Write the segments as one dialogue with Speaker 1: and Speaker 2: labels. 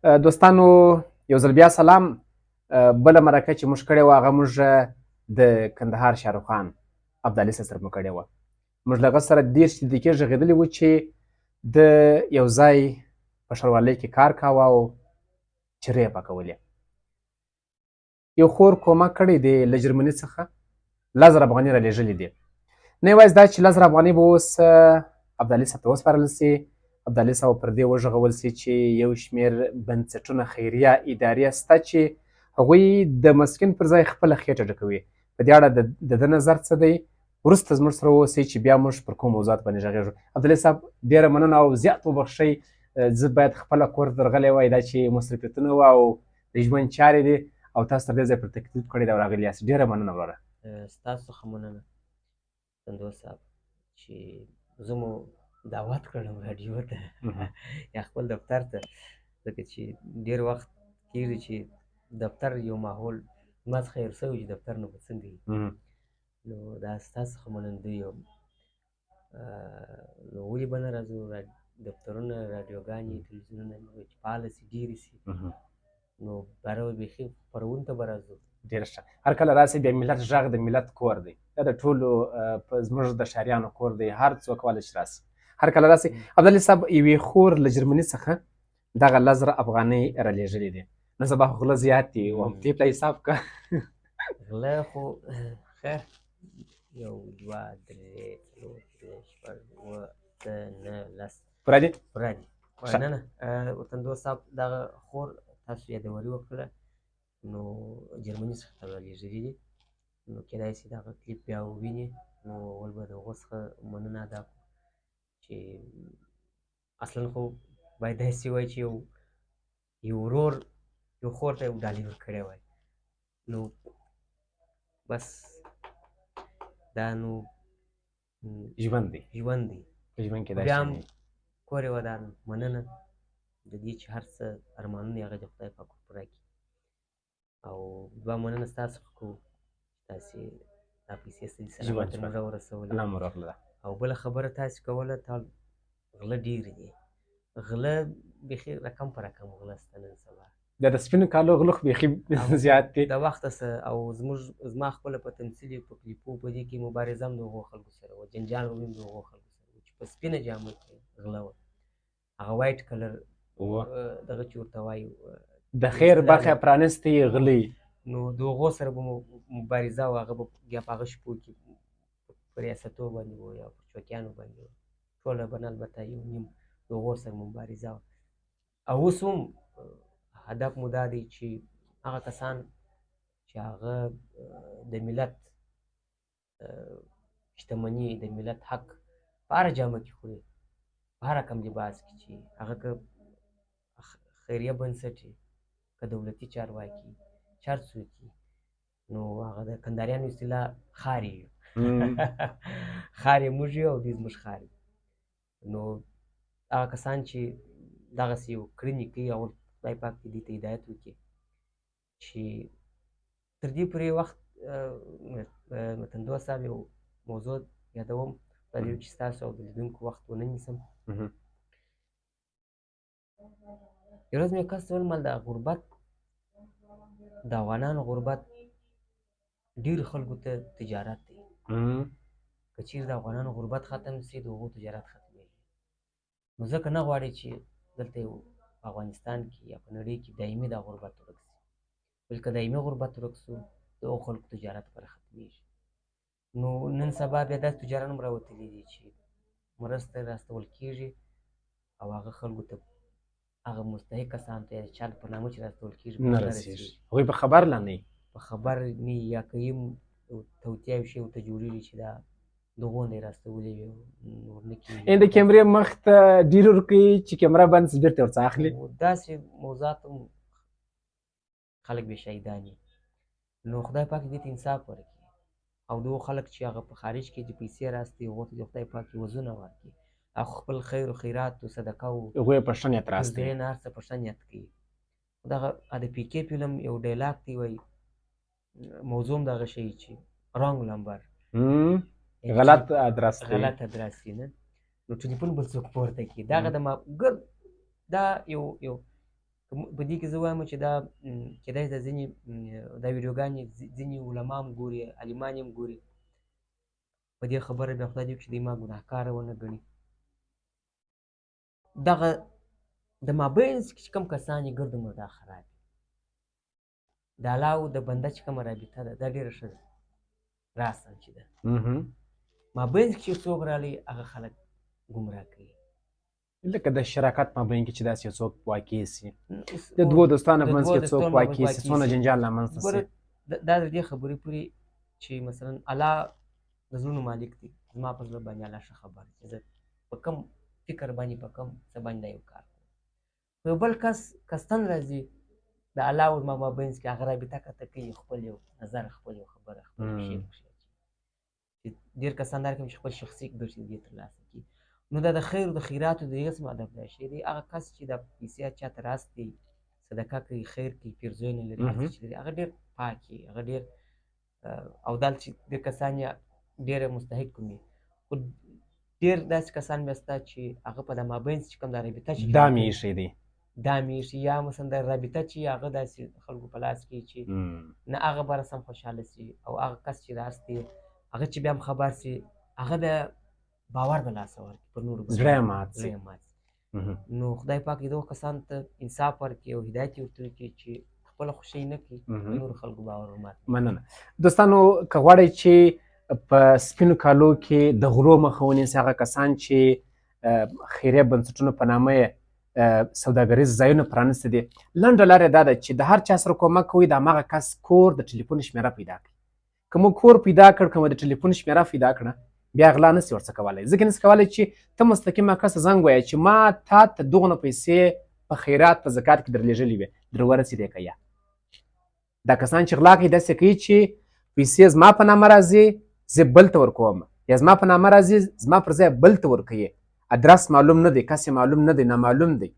Speaker 1: دوستانو یو ځل بیا سلام. بله مرکه چې موږ کړې وه هغه موږ د کندهار شاهرخ خان ابدالي صاحب سره مو کړې وه. موږ له هغه سره 30 دقیقې غږېدلي وو چې د یو ځای په ښاروالۍ کې کار کاوه او چرې یې پاکولې. یو خور کومک کړی دی له جرمني څخه 10,000 افغانۍ رالېږلي دي. نه یوازې دا چې 10,000 افغانۍ به اوس ابدالي صاحب ته وسپارل سي. ابدالي صاحب پر دې وغږول سي چې یو شمېر بنسټونه خیریه ادارې شته چې هغوی د مسکین پر ځای خپله خېټه ډکوي. په دې اړه د ده نظر څه دی؟ وروسته زموږ سره واوسئ چې بیا موږ پر کوم موضوعات باندې غږېږو. ابدالي صاحب ډېره مننه او زیات وبخښئ، زه باید خپله کور ته درغلی وای، دا چې مصروفیتونه وه او د ژوند چارې دي او تاسو تر دې ځای پر تکلیف کړی دی او راغلي یاست. ډېره مننه وروره.
Speaker 2: ستاسو څخه مننه سندو صاحب چې زه مو دعوت کړم راډیو ته یا خپل دفتر ته، ځکه چې ډېر وخت کېږي چې دفتر یو ماحول زما څخه هېر شوی چې دفتر نه به څنګه وي. نو دا ستاسو څخه منندوی یم. نو ولې به نه راځو دفترونه، راډیوګانې، تلویزیونونه چې فعاله سي، ډېرې سي، نو باره بیخي خپرونې ته به راځو.
Speaker 1: ډېر ښه. هر کله راسئ، د ملت غږ د ملت کور دی. دا د ټولو زموږ د ښاریانو کور دی. هر څوک کولی شي راسي، هر کله راسئ. ابدالي صاحب یوې خور له جرمني څخه دغه 10,000 افغانۍ رالېږلې دي. نن سبا خو غله زیات دي، ټیپ ته حساب کړه.
Speaker 2: غله خو خیر 1 2 3 4 5 6 7 8
Speaker 1: پوره دي؟
Speaker 2: پوره دي. نه نه وطندو صاحب دغه خور تاسو یادوري وکړه، نو جرمني څخه ته رالېږلي دي. نو کېدای شي دغه کلیپ بیا وویني، نو اول به د هغو څخه مننه ادا کړو چې اصلا خو باید داسې وای چې یو ورور یو خور ته یو ډالۍ ورکړی وای. نو بس دا نو
Speaker 1: ژوند دی.
Speaker 2: ژوند دی.
Speaker 1: په ژوند کې
Speaker 2: بیا هم کور یې ودان. مننه د دې چې هر څه ارمانونه یې هغه د خدای پاک پوره کړي. او دوه مننه ستاسو څخه کوو تاسې دا پیسې سلامت موږ راورسولې. او بله خبره تاسې کوله، غله ډېرې دي. غله بیخي رقم په رقم غله شته نن سبا.
Speaker 1: دا د سپینو کالو غله خو بیخي زیات دي
Speaker 2: د وخته څه. او زما خپله په تمثیلي په کلیپو په دې کې مبارزه هم د هغو خلکو سره وه، جنجال هم د هغو خلکو سره وه چې په سپینه جامه کې غله وه. هغه وایټ کلر دغه چې ورته وایي
Speaker 1: د خیر برخه پرانستې غلې،
Speaker 2: نو د هغو سره به مبارزه وه. هغه به بیا په هغه شپو کې په ریاستو باندې وه یا پر چوکیانو باندې وه، ټوله به نه البته یو نیم د هغو سره مبارزه وه. او اوس هم هدف مو دا دی چې هغه کسان چې هغه د ملت شتمني، د ملت حق په هره جامه کې خوري، په هر رقم لباس کې، چې هغه که خیریه بنسټ وي، که دولتي چارواکي، چې هر څوک وي، نو هغه د کندهاریانو اصطلاح خار یې یو. خار یې موږ یو او دوی زموږ خار یو. نو هغه کسان چې دغسې یو کړنې کوي، هغو خدای پاک دې دوی ته هدایت وکړي چې تر دې پورې وخت متندو صاحب یو موضوع یادوم، په دې چې ستاسو او د لیدونکو وخت ونه نیسم. یو ورځ مې کس ولمل د غربت، د افغانانو غربت ډېرو خلکو ته تجارت دی. که چېرې د افغانانو غربت ختم شي، د هغو تجارت ختمېږي. نو ځکه نه غواړي چې دلته یو په افغانستان کې یا په نړۍ کې دایمي دا غربت ورک شي، بلکې دایمي غربت ورک شو، د هغو خلکو تجارت پرې ختمېږي. نو نن سبا بیا داسې تجاران هم راوتلي دي چې مرسته راستول کېږي او هغه خلکو ته، هغه مستحق کسانو ته یا د چا په نامه چې راستول کېږي
Speaker 1: نه رسېږي. هغوی په خبر لا نه وي،
Speaker 2: په خبر نه وي، یا که هم توطیه شي ورته جوړېږي چې دا دغو نه یې راستولې وي، نور نه کېږي.
Speaker 1: د کیمرې مخ ته ډېر ورکوي چې کیمره بند شي بېرته ورڅخه اخلي.
Speaker 2: داسې موضوعات هم خلک بې شهیدان وي. نو خدای پاک دې ته انصاف ورکړي او دغو خلک چې هغه په خارج کې چې پیسې راستي، هغو ته خدای پاک وزونه ورکړي، هغه خپل خیر و خیرات و صدقه و
Speaker 1: هغوی یې په ښه نیت راستوي،
Speaker 2: هر څه په ښه نیت کوي. دغه د پي کې فلم یو ډایلاګ دی، وایي موضوع هم دغه شی چې رانګ نمبر،
Speaker 1: غلط ادرس دی،
Speaker 2: غلط ادرس دی، نه نو ټلیفون بل څوک پورته کړي. دغه د دا یو په دې کې زه وایم چې دا کېدای شي ځینې دا ویډیوګانې ځینې علما هم ګوري، عالمان هم ګوري. په دې خبره بیا خدای دې وکړي چې دوی ما ګناهکاره ونه ګڼي. دغه د مابینځ کې چې کوم کسان یې ګرد عمر دا خراب دي، د الله او د بنده چې کومه رابطه ده دا ډېره ښه ده، راساً چې ده مابینځ کې چې څوک راغلی هغه خلک ګمراه کوي.
Speaker 1: لکه د شراکت مابین کې چې داسې یو څوک واقع سي، د دوو دوستانو په منځ کې څوک واقع سي، څونه جنجال رامنځته سي.
Speaker 2: دا د دې خبرې پورې چې مثلا الله د زړونو مالک دی، زما په زړه باندې الله ښه خبر دی چې زه په کوم فکر باندې په کوم څه باندې دا یو کار کوم. خو یو بل کس کستن راځي د الله او زما مابینځ کې هغه رابطه کته کوي، خپل یو نظر، خپل یو خبره، خپل شی چې ډېر کسان دا کوي چې خپل شخصي ګټې دې ترلاسه کړي. نو دا د خیر او د خیراتو د یو قسم هدف دا شی دی. هغه کس چې د پیسې چاته راست دی، صدقه کوي، خیر کوي، پیرزوی نه لري، هر څه چې لري هغه ډېر پاک وي، هغه ډېر او دلته چې ډېر کسان یې ډېره مستحق وي. خو ډېر داسې کسان بیا شته چې هغه په د مابینځ چې کوم دا رابطه چې
Speaker 1: دا مې ایښی دی،
Speaker 2: دا مې ایښي، یا مثلا د رابطه چې هغه داسې خلکو په لاس کې چې نه هغه به رسم خوشحاله سي، او هغه کس چې راست دی هغه چې بیا هم خبر سي هغه د باور د لاسه ورکړي پر نورو،
Speaker 1: زړه یې مات سي.
Speaker 2: نو خدای پاک دغو کسانو ته انصاف ورکړي او هدایت یې ورته وکړي چې خپله خوښۍ نه کړي، نورو خلکو باور ورمات.
Speaker 1: مننه. دوستانو که غواړئ چې په سپینو کالو کې د غلو مخه ونیسئ، هغه کسان چې خیریه بنسټونو په نامه یې سوداګریز ځایونه پرانیستي دي، لنډه لاره دا ده چې د هر چا سره کومک کوئ، د هماغه کس کور د ټلیفون شمیره پیدا کړئ. که مو کور پیدا کړ، که مو د ټلیفون شمیره پیدا کړه، بیا غلا نسي ورڅه کولی. ځکه نسي کولی چې ته مستقیم کس ته زنګ ووایه چې ما تا ته دغونه پیسې په خیرات په زکات کې درلېږلې وې، در ورسېدې که یا. دا کسان چې غلا کوي داسې کوي چې پیسې زما په نامه راځي، زه بل ته ورکوم، یا زما په نامه راځي، زما پر ځای بل ته ورکوي. ادرس معلوم نه دی، کس معلوم نه دی، نامعلوم دی.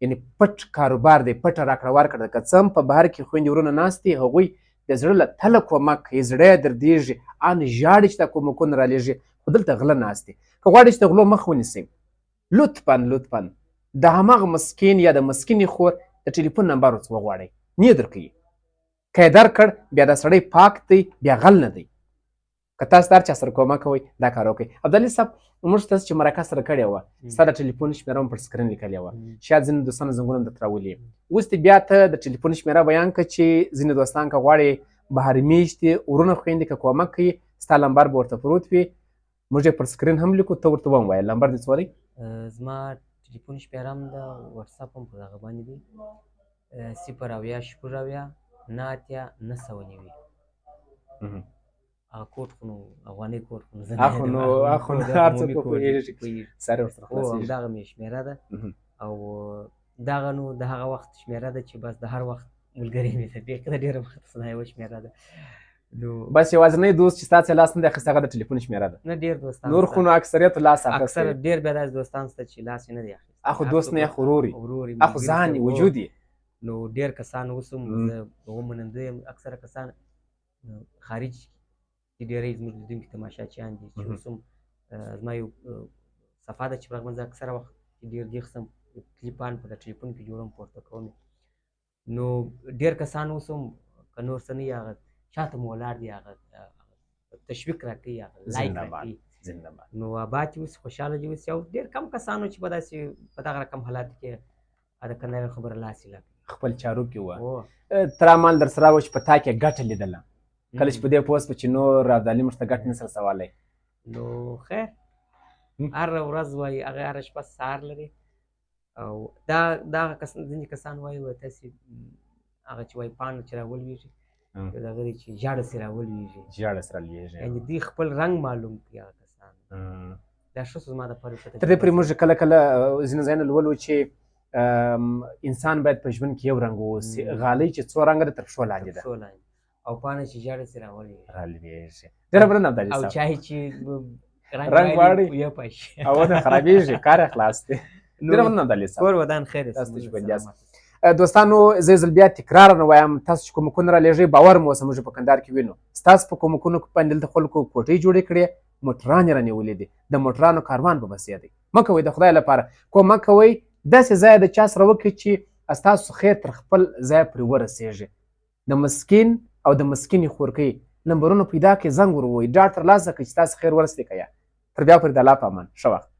Speaker 1: یعنې پټ کاروبار دی، پټه راکړه ورکړه ده. که څه هم په بهر کې خویندې ورونه ناست دي، هغوی د زړه له تله کومک کوي، زړه یې دردېږي، ان ژاړي چې دا کومکونه رالېږي، خو دلته غله ناست دي. که غواړئ چې د غلو مخ ونیسئ، لطفا د هماغه مسکین یا د مسکینې خور د ټلیفون نمبر ورڅخه وغواړئ، نه یې درکوي. که یې درکړ بیا دا سړی پاک دی، بیا غل نه دی. که تاسو د هر چا سره کومک کوئ دا کار وکړئ. عبدالي صاحب، موږ تاسو چې مرکه سره کړې وه، ستا د ټلیفون شمېره هم پر سکرین لیکلې وه، شاید ځینې دوستانو زنګونه هم درته راولي. اوس دې بیا ته د ټلیفون شمېره بیان کړه چې ځینې دوستان که غواړي بهر میشتې ورونه خویندې که کومک کوي، ستا لمبر به ورته پروت وي، موږ یې پر سکرین هم لیکو، ته ورته وم وایه. لمبر دې څه دی؟
Speaker 2: زما ټلیفون شمېره هم ده، وټساپ هم په دغه باندې دی، 080 هغه کوډ خو نو افغاني کوډ خو نو زه
Speaker 1: اخو نو هر څوک پوهېږي، سر ورسره خلاصېږي.
Speaker 2: همدغه مې شمېره ده، او دغه نو د هغه وخت شمېره ده چې بس د هر وخت ملګري مې ده، بېخي د ډېره وخته دا یوه شمېره ده. نو بس
Speaker 1: یوازینی دوست چې ستا څخه لاس نه دی اخیستی هغه د ټلیفون شمېره ده.
Speaker 2: نه ډېر دوستان،
Speaker 1: نور خو نو اکثریت لاس اخیستی،
Speaker 2: اکثر ډېر بیا داسې دوستان شته چې لاس یې نه دی اخیستی.
Speaker 1: اخو دوست نه یې خو ورور یې، اخو ځان یې، وجود یې.
Speaker 2: نو ډېر کسان اوس هم زه هغو منندوی یم، اکثره کسان خارج چې ډېری زموږ لیدونکي تماشاچیان دي چې اوس هم زما یو صفحه ده چې په هغه باندې اکثره وخت ډېر دې قسم کلیپان په د ټلیفون کې جوړوم، پورته کوم. نو ډېر کسان اوس هم که نور څه نه وي هغه شاته مو ولاړ دي، هغه تشویق راکوي، هغه لایک راکوي. نو آباد دې اوسي، خوشحاله دې اوسي. او ډېر کم کسانو چې په داسې په دغه رقم حالاتو کې د کندهار خبره لاس یې لګوي،
Speaker 1: خپل چارو کې وه. تر عمل در سره وه چې په تا کې ګټه لیدله، کله چې په دې پوه شوه چې نور ابدالي موږ ته ګټه نه سي رسولی.
Speaker 2: نو خیر، هره ورځ وایي هغه هره شپه سهار لري. او دا ځینې کسان وایي تاسې هغه چې وایي پاڼه چې راولوېږي، د هغه دی چې ژاړه سې راولوېږي، یعنې دوی خپل رنګ معلوم کړي هغه کسان. دا ښه شو زما دپاره.
Speaker 1: تر دې پورې موږ کله ځینې ځایونه لولو چې انسان باید په ژوند کې یو رنګ واوسي. غالۍ چې څو رنګه ده تر پښو لاندې ده،
Speaker 2: او پاڼه چې ژاړه سې
Speaker 1: راولوېږي. ډېره مننه عبدالي صاحب.
Speaker 2: او چای چې
Speaker 1: رنګ غواړي
Speaker 2: یو پاشي
Speaker 1: او نه خرابېږي، کار یې خلاص دی. ډېره مننه عبدالي صاحب.
Speaker 2: کور ودان خیر.
Speaker 1: دوستانو زه یو ځل بیا تکرار نه وایم، تاسو چې کومکونه رالېږئ باور مو اوسه، موږ په کندهار کې وینو ستاسو په کومکونو باندې دلته خلکو کوټۍ جوړې کړې، موټران یې رانیولې دي، د موټرانو کاروان به بسې دی. مه کوئ، د خدای لپاره کومک کوئ. داسې ځای د چا سره وکړئ چې ستاسو خیر تر خپل ځای پورې ورسیږي. د مسکین او د مسکینې خورکۍ نمبرونه پیدا کړئ، زنګ ور ووهئ، ډاډ ترلاسه کړئ چې ستاسو خیر ورسېدی که یا. تر بیا پورې د الله په امان. ښه وخت.